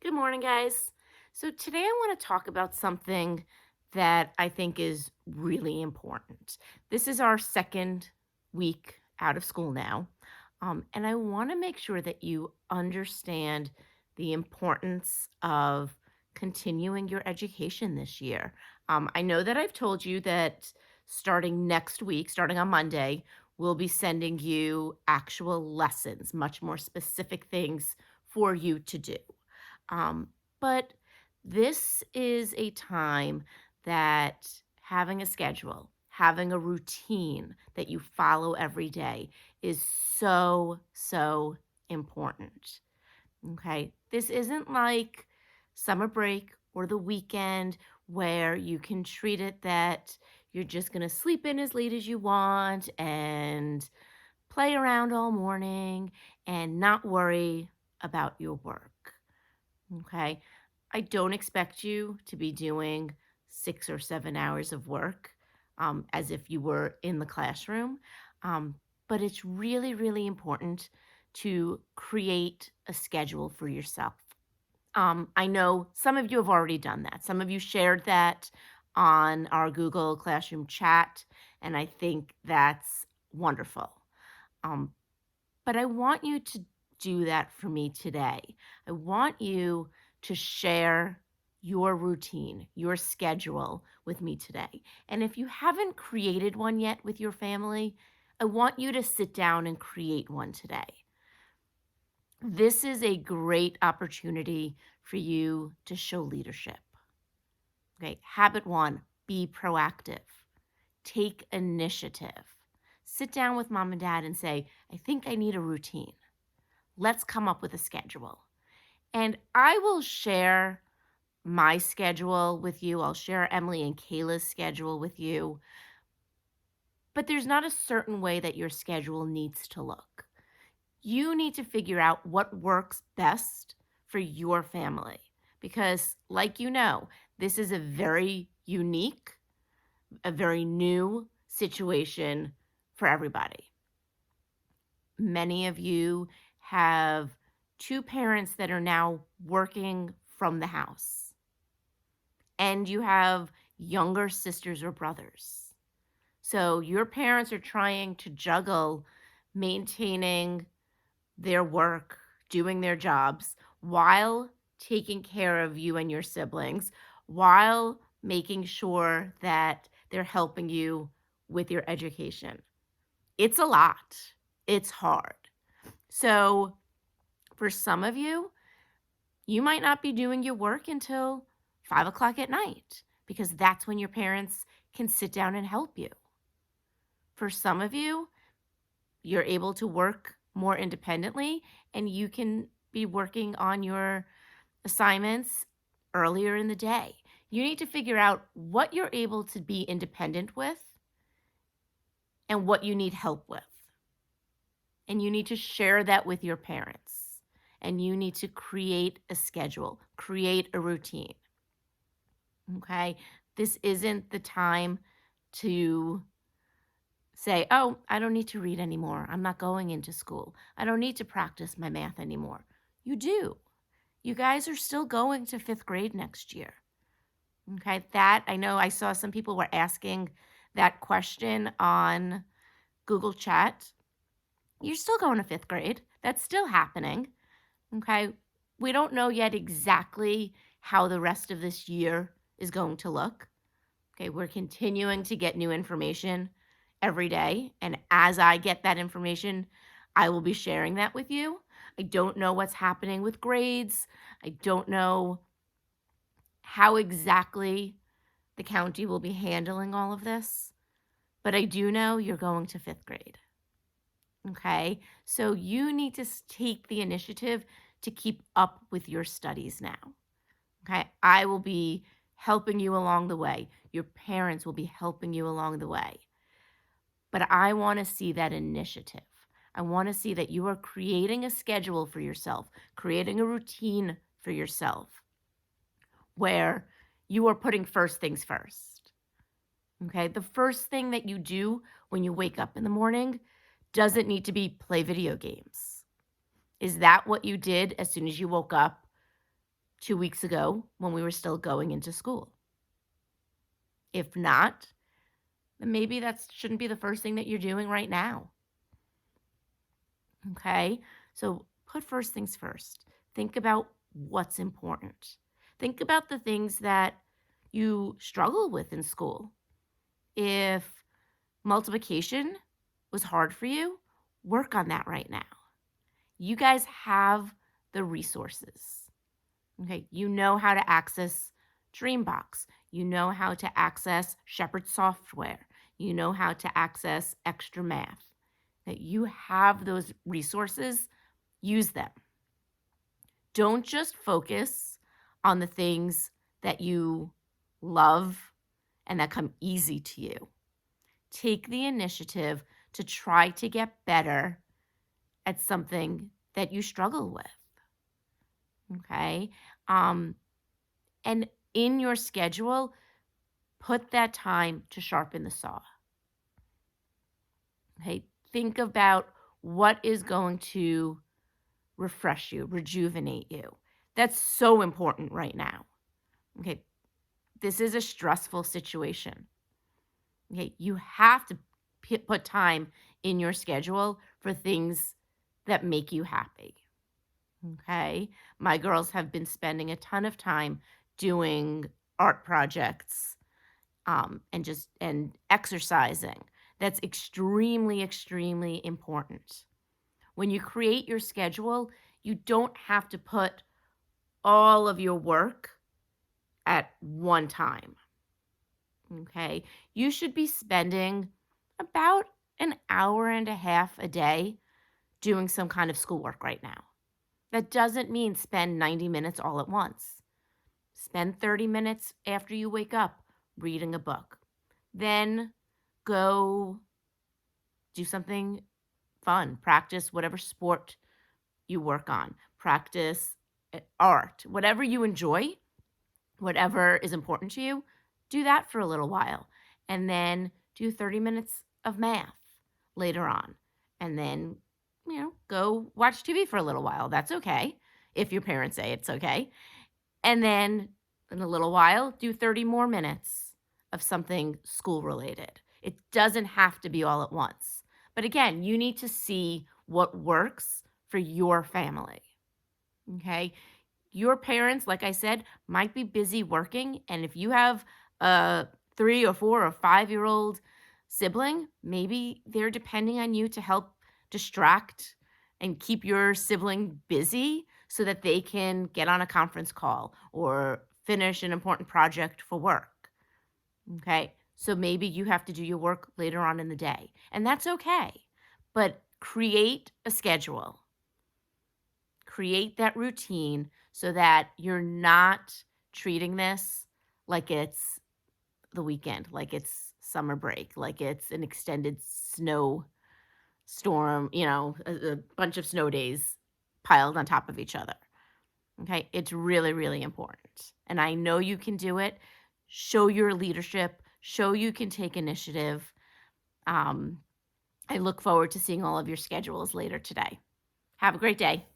Good morning, guys. So, today I want to talk about something that I think is really important. This is our second week out of school now. And I want to make sure that you understand the importance of continuing your education this year. I know that I've told you that starting next week, starting on Monday, we'll be sending you actual lessons, much more specific things for you to do. But this is a time that having a schedule, having a routine that you follow every day is so, so important. Okay. This isn't like summer break or the weekend where you can treat it that you're just going to sleep in as late as you want and play around all morning and not worry about your work. Okay. I don't expect you to be doing 6 or 7 hours of work as if you were in the classroom. Um, but it's really, really important to create a schedule for yourself. I know some of you have already done that. Some of you shared that on our Google Classroom chat, and I think that's wonderful. Um, but I want you to do that for me today. I want you to share your routine, your schedule with me today. And if you haven't created one yet with your family, I want you to sit down and create one today. This is a great opportunity for you to show leadership. Okay, habit one, be proactive. Take initiative. Sit down with mom and dad and say, I think I need a routine. Let's come up with a schedule. And I will share my schedule with you. I'll share Emily and Kayla's schedule with you. But there's not a certain way that your schedule needs to look. You need to figure out what works best for your family. Because, like you know, this is a very unique, a very new situation for everybody. Many of you have two parents that are now working from the house, and you have younger sisters or brothers. So your parents are trying to juggle maintaining their work, doing their jobs, while taking care of you and your siblings, while making sure that they're helping you with your education. It's a lot. It's hard. So, for some of you, you might not be doing your work until 5 o'clock at night because that's when your parents can sit down and help you. For some of you, you're able to work more independently and you can be working on your assignments earlier in the day. You need to figure out what you're able to be independent with and what you need help with. And you need to share that with your parents. And you need to create a schedule, create a routine. Okay? This isn't the time to say, oh, I don't need to read anymore. I'm not going into school. I don't need to practice my math anymore. You do. You guys are still going to fifth grade next year. Okay? That, I know I saw some people were asking that question on Google Chat. You're still going to fifth grade. That's still happening. Okay. We don't know yet exactly how the rest of this year is going to look. Okay. We're continuing to get new information every day. And as I get that information, I will be sharing that with you. I don't know what's happening with grades. I don't know how exactly the county will be handling all of this, but I do know you're going to fifth grade. Okay. So you need to take the initiative to keep up with your studies now. Okay. I will be helping you along the way. Your parents will be helping you along the way. But I want to see that initiative. I want to see that you are creating a schedule for yourself, creating a routine for yourself where you are putting first things first. Okay. The first thing that you do when you wake up in the morning doesn't need to be play video games. Is that what you did as soon as you woke up 2 weeks ago when we were still going into school? If not, then maybe that shouldn't be the first thing that you're doing right now. Okay. So put first things first. Think about what's important. Think about the things that you struggle with in school. If multiplication was hard for you, work on that right now. You guys have the resources. Okay. You know how to access Dreambox. You know how to access Shepherd software. You know how to access extra math. That you have those resources, use them. Don't just focus on the things that you love and that come easy to you. Take the initiative to try to get better at something that you struggle with. Okay. And in your schedule, put that time to sharpen the saw. Okay. Think about what is going to refresh you, rejuvenate you. That's so important right now. Okay. This is a stressful situation. Okay. You have to put time in your schedule for things that make you happy. Okay. My girls have been spending a ton of time doing art projects and exercising. That's extremely, extremely important. When you create your schedule, you don't have to put all of your work at one time. Okay. You should be spending about an hour and a half a day doing some kind of schoolwork right now. That doesn't mean spend 90 minutes all at once. Spend 30 minutes after you wake up reading a book. Then go do something fun. Practice whatever sport you work on. Practice art. Whatever you enjoy, whatever is important to you, do that for a little while. And then do 30 minutes of math later on. And then, go watch TV for a little while. That's okay. If your parents say it's okay. And then in a little while, do 30 more minutes of something school related. It doesn't have to be all at once. But again, you need to see what works for your family. Okay. Your parents, like I said, might be busy working. And if you have a 3 or 4 or 5-year-old sibling, maybe they're depending on you to help distract and keep your sibling busy so that they can get on a conference call or finish an important project for work. Okay. So maybe you have to do your work later on in the day, and that's okay. But create a schedule, create that routine so that you're not treating this like it's the weekend, like it's summer break, like it's an extended snow storm, a bunch of snow days piled on top of each other. Okay. It's really, really important. And I know you can do it. Show your leadership, show you can take initiative. I look forward to seeing all of your schedules later today. Have a great day.